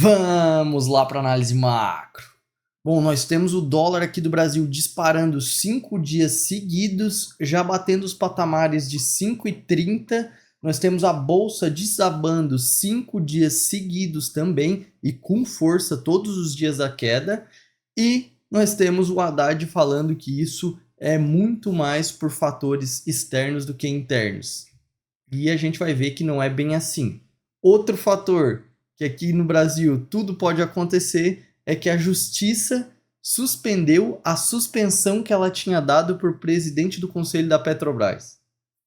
Vamos lá para análise macro. Bom, nós temos o dólar aqui do Brasil disparando 5 dias seguidos, já batendo os patamares de 5,30. Nós temos a bolsa desabando 5 dias seguidos também e com força todos os dias da queda. E nós temos o Haddad falando que isso é muito mais por fatores externos do que internos. E a gente vai ver que não é bem assim. Outro fator que aqui no Brasil tudo pode acontecer é que a justiça suspendeu a suspensão que ela tinha dado por presidente do conselho da Petrobras.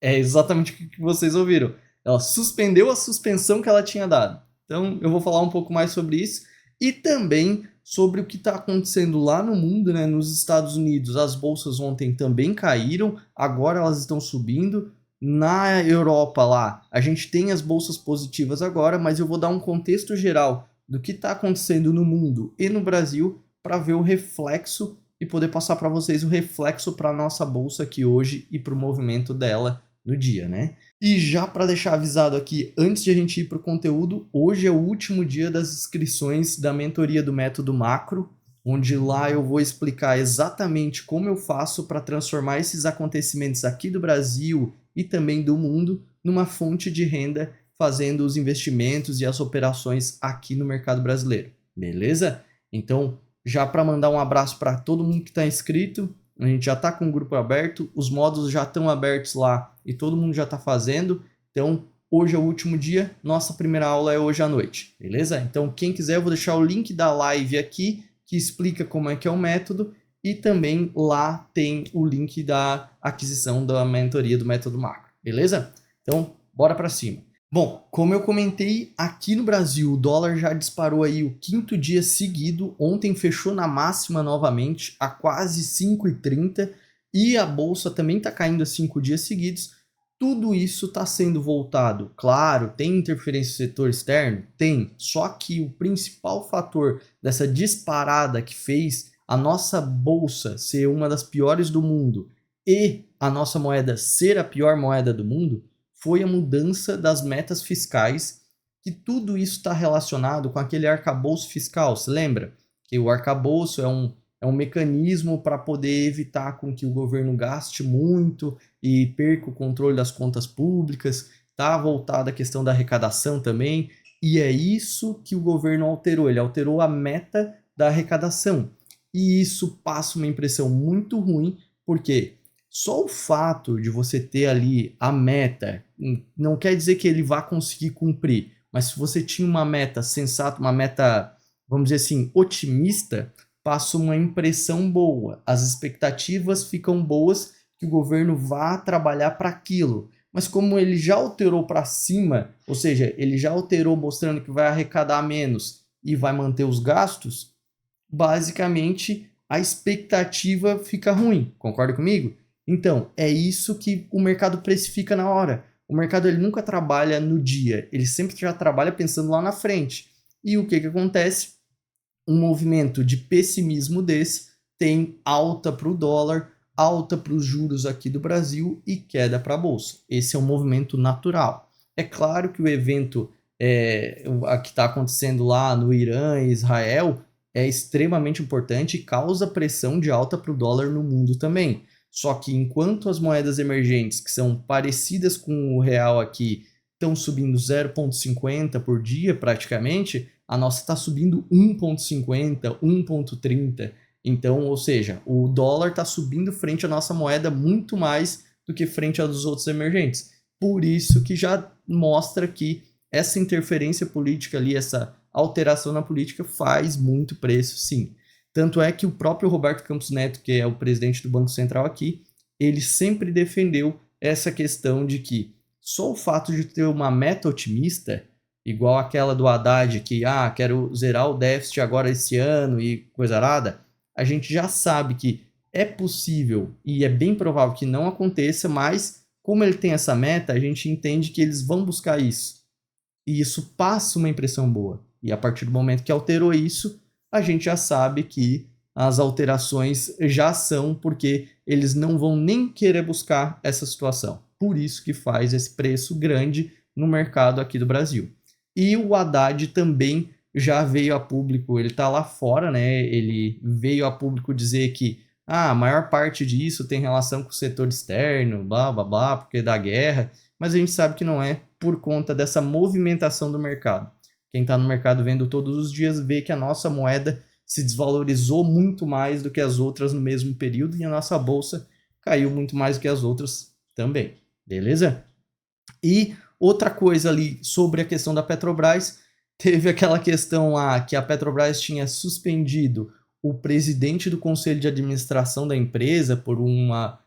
É exatamente o que vocês ouviram. Ela suspendeu a suspensão que ela tinha dado. Então eu vou falar um pouco mais sobre isso e também sobre o que está acontecendo lá no mundo, né? Nos Estados Unidos. As bolsas ontem também caíram, agora elas estão subindo. Na Europa lá, a gente tem as bolsas positivas agora, mas eu vou dar um contexto geral do que está acontecendo no mundo e no Brasil para ver o reflexo e poder passar para vocês o reflexo para a nossa bolsa aqui hoje e para o movimento dela no dia, né? E já para deixar avisado aqui, antes de a gente ir para o conteúdo, hoje é o último dia das inscrições da mentoria do Método Macro, onde lá eu vou explicar exatamente como eu faço para transformar esses acontecimentos aqui do Brasil e também do mundo numa fonte de renda, fazendo os investimentos e as operações aqui no mercado brasileiro, beleza? Então, já para mandar um abraço para todo mundo que está inscrito, a gente já está com o grupo aberto, os módulos já estão abertos lá e todo mundo já está fazendo, então hoje é o último dia, nossa primeira aula é hoje à noite, beleza? Então quem quiser eu vou deixar o link da live aqui, que explica como é que é o método, e também lá tem o link da aquisição da mentoria do Método Macro, beleza? Então, bora para cima. Bom, como eu comentei, aqui no Brasil o dólar já disparou aí o 5º dia seguido, ontem fechou na máxima novamente a quase 5,30 e a bolsa também está caindo a 5 dias seguidos. Tudo isso está sendo voltado, claro, tem interferência do setor externo? Tem, só que o principal fator dessa disparada que fez a nossa bolsa ser uma das piores do mundo e a nossa moeda ser a pior moeda do mundo foi a mudança das metas fiscais, que tudo isso está relacionado com aquele arcabouço fiscal, se lembra? Que o arcabouço é um mecanismo para poder evitar com que o governo gaste muito e perca o controle das contas públicas, está voltada à questão da arrecadação também, e é isso que o governo alterou, ele alterou a meta da arrecadação, e isso passa uma impressão muito ruim, porque só o fato de você ter ali a meta não quer dizer que ele vá conseguir cumprir, mas se você tinha uma meta sensata, uma meta, vamos dizer assim, otimista, passa uma impressão boa. As expectativas ficam boas que o governo vá trabalhar para aquilo. Mas como ele já alterou para cima, ou seja, ele já alterou mostrando que vai arrecadar menos e vai manter os gastos, basicamente a expectativa fica ruim. Concorda comigo? Então, é isso que o mercado precifica na hora. O mercado ele nunca trabalha no dia, ele sempre já trabalha pensando lá na frente. E o que acontece? Um movimento de pessimismo desse tem alta para o dólar, alta para os juros aqui do Brasil e queda para a bolsa. Esse é um movimento natural. É claro que o evento que está acontecendo lá no Irã e Israel é extremamente importante e causa pressão de alta para o dólar no mundo também. Só que enquanto as moedas emergentes, que são parecidas com o real aqui, estão subindo 0,50 por dia praticamente, a nossa está subindo 1,50, 1,30. Então, ou seja, o dólar está subindo frente à nossa moeda muito mais do que frente a dos outros emergentes. Por isso que já mostra que essa interferência política ali, essa alteração na política faz muito preço, sim. Tanto é que o próprio Roberto Campos Neto, que é o presidente do Banco Central aqui, ele sempre defendeu essa questão de que só o fato de ter uma meta otimista, igual aquela do Haddad, que quero zerar o déficit agora esse ano e coisa arada, a gente já sabe que é possível e é bem provável que não aconteça, mas como ele tem essa meta, a gente entende que eles vão buscar isso. E isso passa uma impressão boa. E a partir do momento que alterou isso, a gente já sabe que as alterações já são porque eles não vão nem querer buscar essa situação. Por isso que faz esse preço grande no mercado aqui do Brasil. E o Haddad também já veio a público, ele está lá fora, né? Ele veio a público dizer que a maior parte disso tem relação com o setor externo, blá blá blá, porque da guerra, mas a gente sabe que não é por conta dessa movimentação do mercado. Quem está no mercado vendo todos os dias vê que a nossa moeda se desvalorizou muito mais do que as outras no mesmo período e a nossa bolsa caiu muito mais do que as outras também, beleza? E outra coisa ali sobre a questão da Petrobras, teve aquela questão lá que a Petrobras tinha suspendido o presidente do conselho de administração da empresa por uma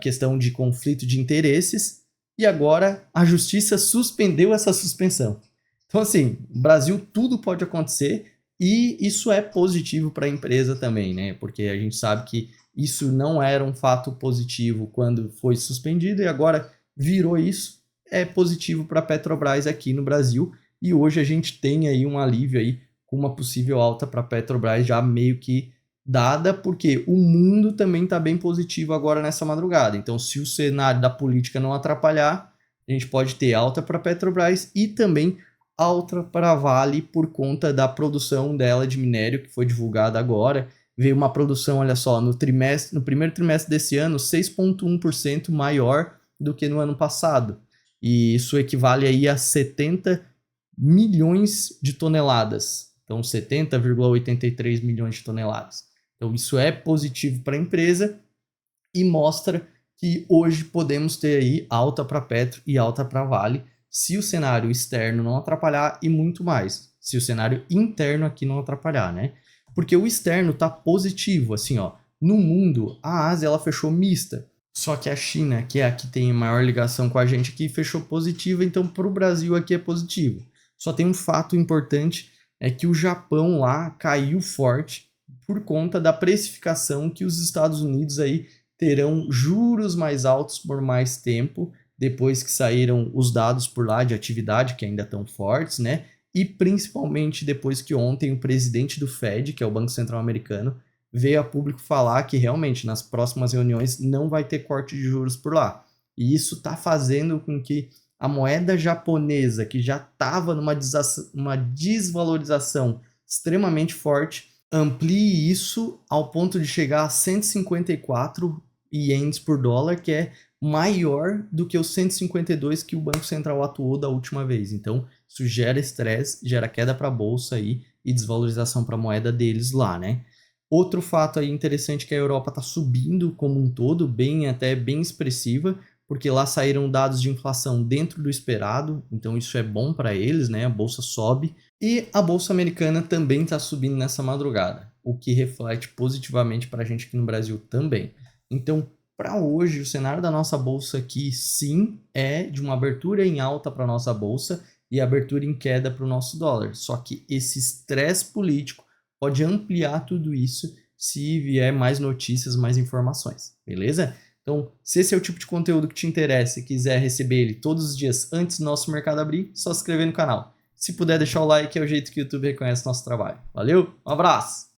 questão de conflito de interesses, e agora a justiça suspendeu essa suspensão. Então, assim, no Brasil tudo pode acontecer e isso é positivo para a empresa também, né? Porque a gente sabe que isso não era um fato positivo quando foi suspendido e agora virou isso. É positivo para a Petrobras aqui no Brasil e hoje a gente tem aí um alívio aí com uma possível alta para a Petrobras já meio que dada, porque o mundo também está bem positivo agora nessa madrugada. Então, se o cenário da política não atrapalhar, a gente pode ter alta para a Petrobras e também alta para a Vale por conta da produção dela de minério que foi divulgada agora. Veio uma produção, olha só, no primeiro trimestre desse ano, 6,1% maior do que no ano passado. E isso equivale aí a 70 milhões de toneladas. Então, 70,83 milhões de toneladas. Então, isso é positivo para a empresa e mostra que hoje podemos ter aí alta para Petro e alta para Vale, se o cenário externo não atrapalhar e muito mais, se o cenário interno aqui não atrapalhar, né? Porque o externo está positivo, assim, ó. No mundo, a Ásia ela fechou mista. Só que a China, que é a que tem maior ligação com a gente aqui, fechou positiva, então para o Brasil aqui é positivo. Só tem um fato importante, é que o Japão lá caiu forte por conta da precificação que os Estados Unidos aí terão juros mais altos por mais tempo, depois que saíram os dados por lá de atividade, que ainda estão fortes, né? E principalmente depois que ontem o presidente do Fed, que é o Banco Central Americano, veio a público falar que realmente nas próximas reuniões não vai ter corte de juros por lá. E isso está fazendo com que a moeda japonesa, que já estava numa desvalorização extremamente forte, amplie isso ao ponto de chegar a 154 ienes por dólar, que é maior do que os 152 que o Banco Central atuou da última vez. Então, isso gera estresse, gera queda para a bolsa aí e desvalorização para a moeda deles lá, né? Outro fato aí interessante é que a Europa está subindo como um todo, até bem expressiva, porque lá saíram dados de inflação dentro do esperado, então isso é bom para eles, né? A bolsa sobe e a bolsa americana também está subindo nessa madrugada, o que reflete positivamente para a gente aqui no Brasil também. Então, para hoje, o cenário da nossa bolsa aqui, sim, é de uma abertura em alta para a nossa bolsa e abertura em queda para o nosso dólar. Só que esse estresse político pode ampliar tudo isso se vier mais notícias, mais informações, beleza? Então, se esse é o tipo de conteúdo que te interessa e quiser receber ele todos os dias antes do nosso mercado abrir, só se inscrever no canal. Se puder deixar o like, é o jeito que o YouTube reconhece nosso trabalho. Valeu, um abraço!